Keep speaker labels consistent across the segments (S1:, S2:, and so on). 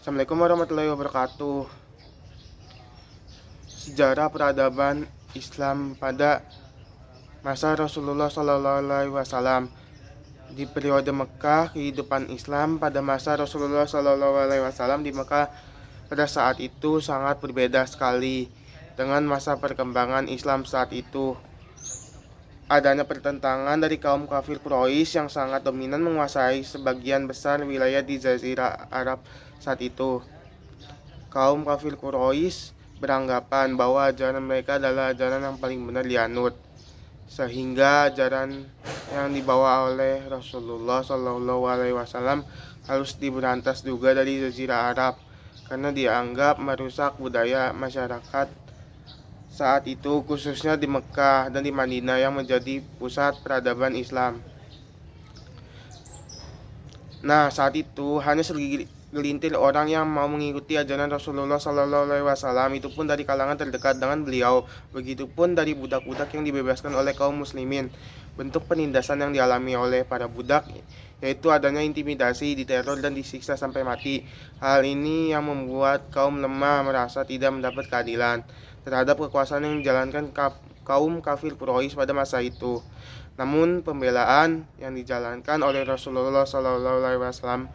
S1: Assalamualaikum warahmatullahi wabarakatuh. Sejarah peradaban Islam pada masa Rasulullah SAW. Di periode Mekah, kehidupan Islam pada masa Rasulullah SAW di Mekah pada saat itu sangat berbeda sekali dengan masa perkembangan Islam saat itu. Adanya pertentangan dari kaum kafir Quraisy yang sangat dominan menguasai sebagian besar wilayah di Jazirah Arab saat itu. Kaum kafir Quraisy beranggapan bahwa ajaran mereka adalah ajaran yang paling benar dianut, sehingga ajaran yang dibawa oleh Rasulullah SAW harus diberantas juga dari Jazirah Arab karena dianggap merusak budaya masyarakat saat itu, khususnya di Mekah dan di Madinah yang menjadi pusat peradaban Islam. Nah, saat itu hanya segelintir orang yang mau mengikuti ajaran Rasulullah SAW, itu pun dari kalangan terdekat dengan beliau. Begitupun dari budak-budak yang dibebaskan oleh kaum muslimin. Bentuk penindasan yang dialami oleh para budak yaitu adanya intimidasi, diteror, dan disiksa sampai mati. Hal ini yang membuat kaum lemah merasa tidak mendapat keadilan terhadap kekuasaan yang dijalankan kaum kafir Quraisy pada masa itu. Namun pembelaan yang dijalankan oleh Rasulullah SAW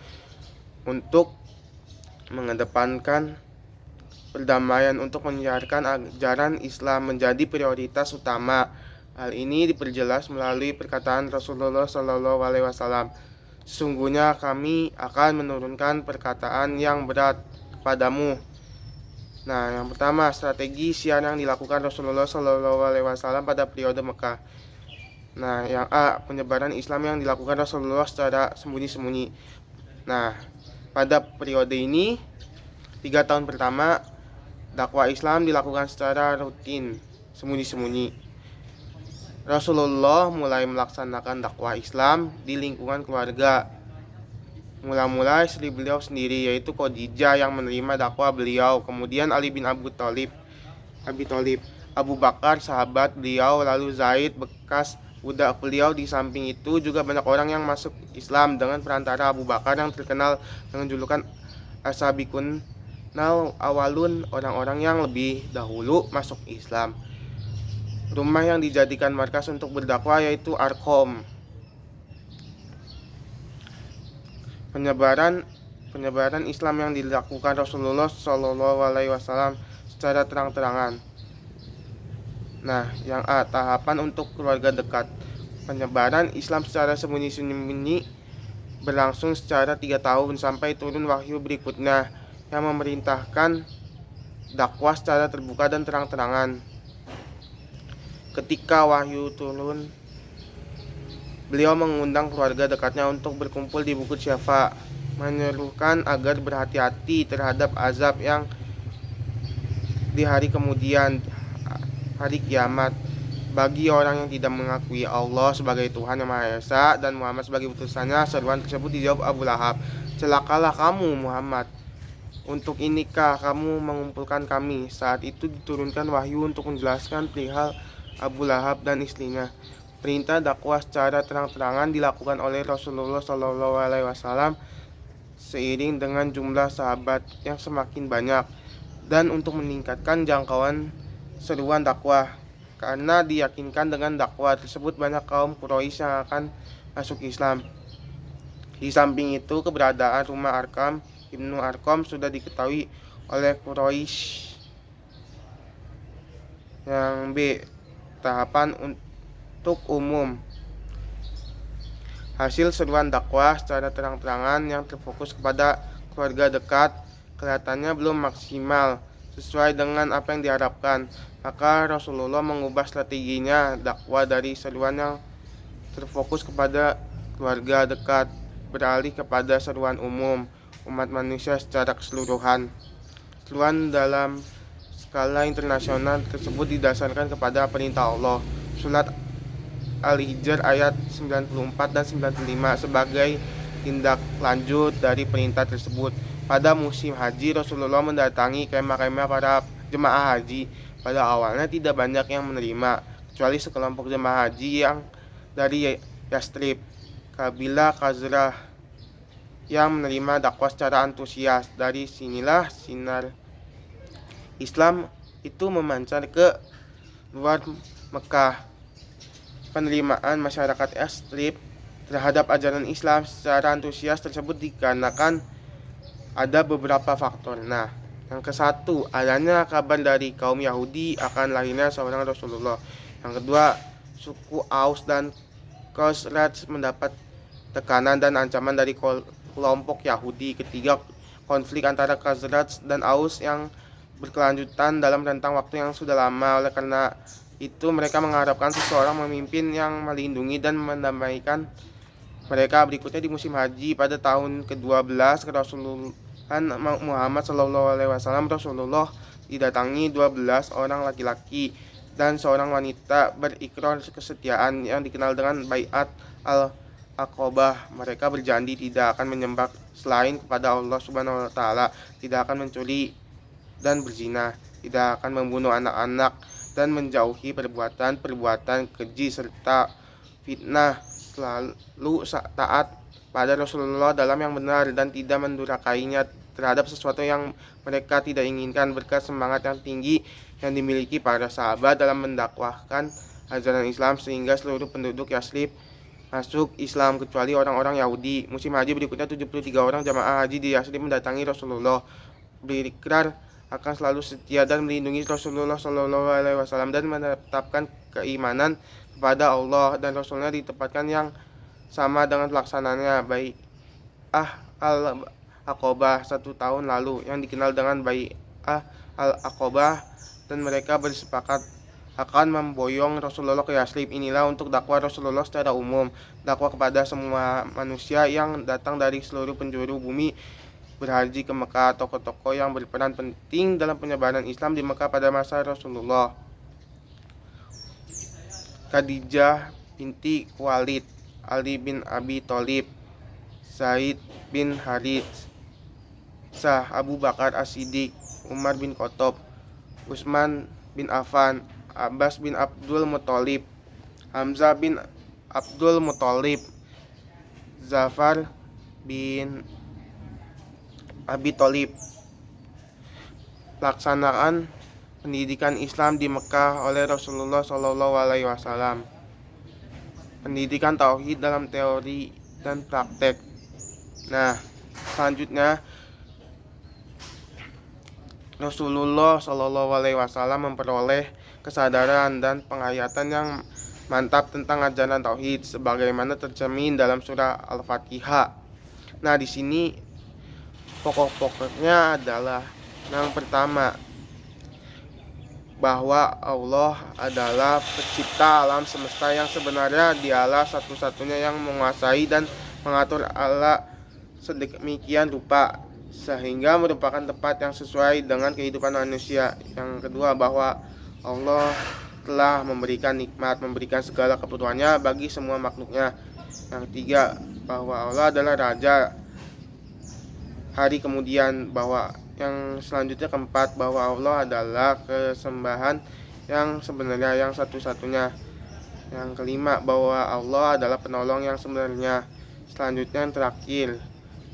S1: untuk mengedepankan perdamaian untuk menyiarkan ajaran Islam menjadi prioritas utama. Hal ini diperjelas melalui perkataan Rasulullah SAW. Sesungguhnya kami akan menurunkan perkataan yang berat kepadamu. Nah, yang pertama, strategi syiar yang dilakukan Rasulullah SAW pada periode Mekah. Nah, yang A, penyebaran Islam yang dilakukan Rasulullah secara sembunyi-sembunyi. Nah, pada periode ini, 3 tahun pertama, dakwah Islam dilakukan secara rutin, sembunyi-sembunyi. Rasulullah mulai melaksanakan dakwah Islam di lingkungan keluarga. Mula-mula istri beliau sendiri, yaitu Khadijah, yang menerima dakwah beliau. Kemudian Ali bin Abi Thalib, Abu Bakar, sahabat beliau, lalu Zaid, bekas budak beliau. Di samping itu juga banyak orang yang masuk Islam dengan perantara Abu Bakar yang terkenal dengan julukan As-Sabiqun Awalun, orang-orang yang lebih dahulu masuk Islam. Rumah yang dijadikan markas untuk berdakwah yaitu Arqam. Penyebaran Islam yang dilakukan Rasulullah SAW secara terang-terangan. Nah, yang A, tahapan untuk keluarga dekat. Penyebaran Islam secara sembunyi-sembunyi berlangsung secara 3 tahun sampai turun wahyu berikutnya yang memerintahkan dakwah secara terbuka dan terang-terangan. Ketika wahyu turun, beliau mengundang keluarga dekatnya untuk berkumpul di Bukit Syafa, menyerukan agar berhati-hati terhadap azab yang di hari kemudian, hari kiamat, bagi orang yang tidak mengakui Allah sebagai Tuhan yang Maha Esa dan Muhammad sebagai utusannya. Seruan tersebut dijawab Abu Lahab, "Celakalah kamu Muhammad, untuk inikah kamu mengumpulkan kami?" Saat itu diturunkan wahyu untuk menjelaskan perihal Abu Lahab dan istrinya. Perintah dakwah secara terang-terangan dilakukan oleh Rasulullah SAW seiring dengan jumlah sahabat yang semakin banyak dan untuk meningkatkan jangkauan seruan dakwah. Karena diyakinkan dengan dakwah tersebut banyak kaum Quraisy yang akan masuk Islam. Di samping itu, keberadaan rumah Arqam Ibnu Arqam sudah diketahui oleh Quraisy. Yang B, tahapan untuk umum. Hasil seruan dakwah secara terang-terangan yang terfokus kepada keluarga dekat kelihatannya belum maksimal sesuai dengan apa yang diharapkan. Maka Rasulullah mengubah strateginya dakwah dari seruan yang terfokus kepada keluarga dekat beralih kepada seruan umum umat manusia secara keseluruhan. Seruan dalam skala internasional tersebut didasarkan kepada perintah Allah. Surat Al-Hijr ayat 94 dan 95 sebagai tindak lanjut dari perintah tersebut. Pada musim haji, Rasulullah mendatangi kemah-kemah para jemaah haji. Pada awalnya tidak banyak yang menerima, kecuali sekelompok jemaah haji yang dari Yastrib, kabilah Khazraj. yang menerima dakwah secara antusias. Dari sinilah sinar Islam itu memancar ke luar Mekah. Penerimaan masyarakat Yastrib terhadap ajaran Islam secara antusias tersebut dikarenakan ada beberapa faktor. Nah, yang ke satu, adanya kabar dari kaum Yahudi akan lahirnya seorang Rasulullah. Yang kedua, suku Aus dan Khazraj mendapat tekanan dan ancaman dari kelompok Yahudi. Ketiga, konflik antara Khazraj dan Aus yang berkelanjutan dalam rentang waktu yang sudah lama. Oleh karena itu mereka mengharapkan seseorang memimpin yang melindungi dan mendamaikan mereka. Berikutnya di musim haji pada tahun ke-12 Rasulullah Muhammad SAW, Rasulullah didatangi 12 orang laki-laki dan seorang wanita berikrar kesetiaan yang dikenal dengan Baiat al-Aqobah. Mereka berjanji tidak akan menyembah selain kepada Allah Subhanahu wa taala, tidak akan mencuri dan berzina, tidak akan membunuh anak-anak dan menjauhi perbuatan-perbuatan keji serta fitnah, selalu taat pada Rasulullah dalam yang benar dan tidak mendurakainya terhadap sesuatu yang mereka tidak inginkan. Berkat semangat yang tinggi yang dimiliki para sahabat dalam mendakwahkan ajaran Islam sehingga seluruh penduduk Yastrib masuk Islam kecuali orang-orang Yahudi. Musim haji berikutnya 73 orang jamaah haji di Yastrib mendatangi Rasulullah, berikrar akan selalu setia dan melindungi Rasulullah SAW dan menetapkan keimanan kepada Allah dan Rasulnya ditempatkan yang sama dengan pelaksanaannya Bai'ah al-Aqobah 1 tahun lalu yang dikenal dengan Bai'ah al-Aqobah, dan mereka bersepakat akan memboyong Rasulullah ke Yastrib. Inilah untuk dakwah Rasulullah secara umum, dakwah kepada semua manusia yang datang dari seluruh penjuru bumi berhaji ke Mekah. Tokoh-tokoh yang berperan penting dalam penyebaran Islam di Mekah pada masa Rasulullah: Khadijah binti Khuwailid, Ali bin Abi Thalib, Zaid bin Harits, Abu Bakar As-Siddiq, Umar bin Khattab, Utsman bin Affan, Abbas bin Abdul Muthalib, Hamzah bin Abdul Muthalib, Zafar bin Abi Thalib. Pelaksanaan pendidikan Islam di Mekah oleh Rasulullah SAW. Pendidikan tauhid dalam teori dan praktek. Nah, selanjutnya Rasulullah SAW memperoleh kesadaran dan penghayatan yang mantap tentang ajaran tauhid sebagaimana tercermin dalam surah Al-Fatihah. Nah, di sini pokok-pokoknya adalah yang pertama, bahwa Allah adalah pencipta alam semesta yang sebenarnya dialah satu-satunya yang menguasai dan mengatur alam sedemikian rupa sehingga merupakan tempat yang sesuai dengan kehidupan manusia. Yang kedua, bahwa Allah telah memberikan nikmat, memberikan segala kebutuhannya bagi semua makhluknya. Yang ketiga, bahwa Allah adalah Raja hari kemudian. Bahwa yang selanjutnya keempat, bahwa Allah adalah kesembahan yang sebenarnya, yang satu-satunya. Yang kelima, bahwa Allah adalah penolong yang sebenarnya. Selanjutnya yang terakhir,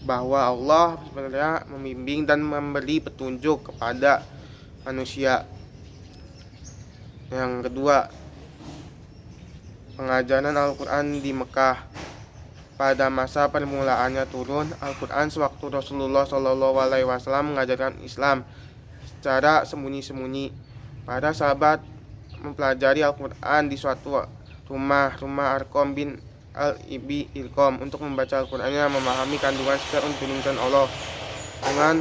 S1: bahwa Allah sebenarnya membimbing dan memberi petunjuk kepada manusia. Yang kedua, pengajaran Al-Quran di Mekah. Pada masa permulaannya turun Al-Quran sewaktu Rasulullah SAW mengajarkan Islam secara sembunyi-sembunyi. Para sahabat mempelajari Al-Quran di suatu rumah Arqam bin Al-Ibi Ilkom untuk membaca Al-Qurannya, memahami kandungan setiap unsur-unsur Allah dengan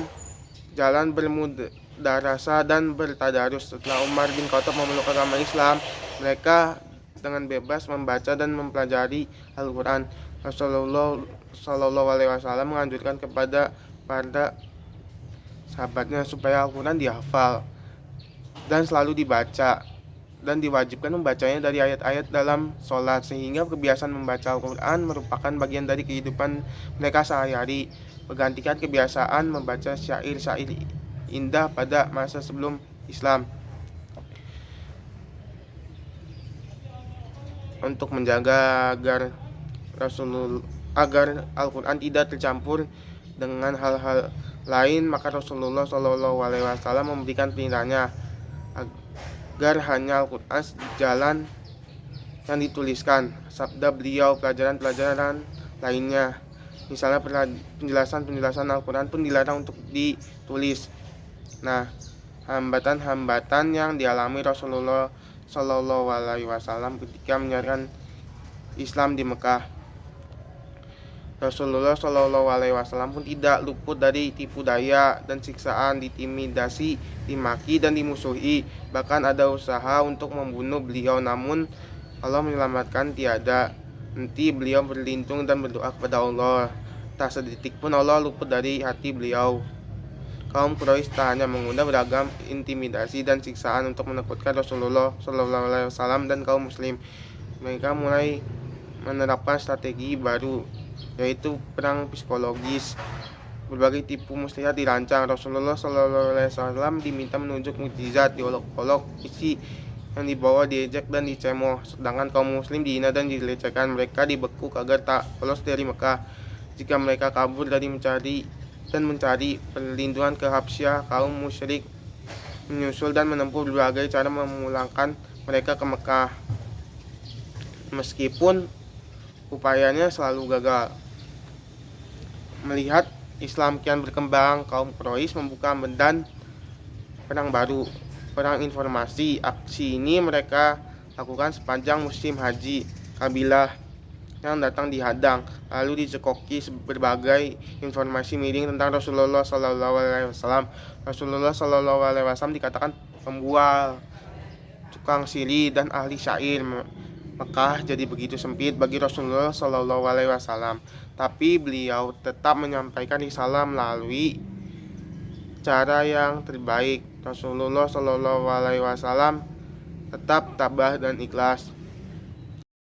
S1: jalan bermudarasah dan bertadarus. Setelah Umar bin Khattab memeluk agama Islam, mereka dengan bebas membaca dan mempelajari Al-Quran. Rasulullah SAW menganjurkan kepada para sahabatnya supaya Al-Quran dihafal dan selalu dibaca, dan diwajibkan membacanya dari ayat-ayat dalam sholat, sehingga kebiasaan membaca Al-Quran merupakan bagian dari kehidupan mereka sehari-hari, menggantikan kebiasaan membaca syair-syair indah pada masa sebelum Islam. Untuk menjaga agar agar Al-Quran tidak tercampur dengan hal-hal lain, maka Rasulullah Shallallahu Alaihi Wasallam memberikan perintahnya agar hanya Al-Quran jalan yang dituliskan. Sabda beliau, pelajaran-pelajaran lainnya, misalnya penjelasan-penjelasan Al-Quran pun dilarang untuk ditulis. Nah, hambatan-hambatan yang dialami Rasulullah Shallallahu Alaihi Wasallam ketika menyiarkan Islam di Mekah. Rasulullah Shallallahu Alaihi Wasallam pun tidak luput dari tipu daya dan siksaan, diintimidasi, dimaki dan dimusuhi. Bahkan ada usaha untuk membunuh beliau, namun Allah menyelamatkan tiada. Nanti beliau berlindung dan berdoa kepada Allah. Tak sedetik pun Allah luput dari hati beliau. Kaum Quraisy tak hanya mengundang beragam intimidasi dan siksaan untuk menakutkan Rasulullah Shallallahu Alaihi Wasallam dan kaum Muslim. Mereka mulai menerapkan strategi baru, yaitu perang psikologis. Berbagai tipu muslihat dirancang. Rasulullah Shallallahu Alaihi Wasallam diminta menunjuk mukjizat, diolok-olok isi yang dibawa, diejek dan dicemooh, sedangkan kaum muslim dihina dan dilecehkan. Mereka dibekuk agar tak lolos dari Mekah. Jika mereka kabur dari mencari perlindungan ke Habsyah, kaum musyrik menyusul dan menempuh berbagai cara memulangkan mereka ke Mekah. Meskipun upayanya selalu gagal. Melihat Islam kian berkembang, kaum Quraisy membuka medan perang baru, perang informasi. Aksi ini mereka lakukan sepanjang musim haji. Kabilah yang datang dihadang, lalu dicekoki berbagai informasi miring tentang Rasulullah Shallallahu Alaihi Wasallam. Rasulullah Shallallahu Alaihi Wasallam dikatakan pembual, tukang sihir dan ahli syair. Mekah jadi begitu sempit bagi Rasulullah Shallallahu Alaihi Wasallam, tapi beliau tetap menyampaikan risalah melalui cara yang terbaik. Rasulullah Shallallahu Alaihi Wasallam tetap tabah dan ikhlas.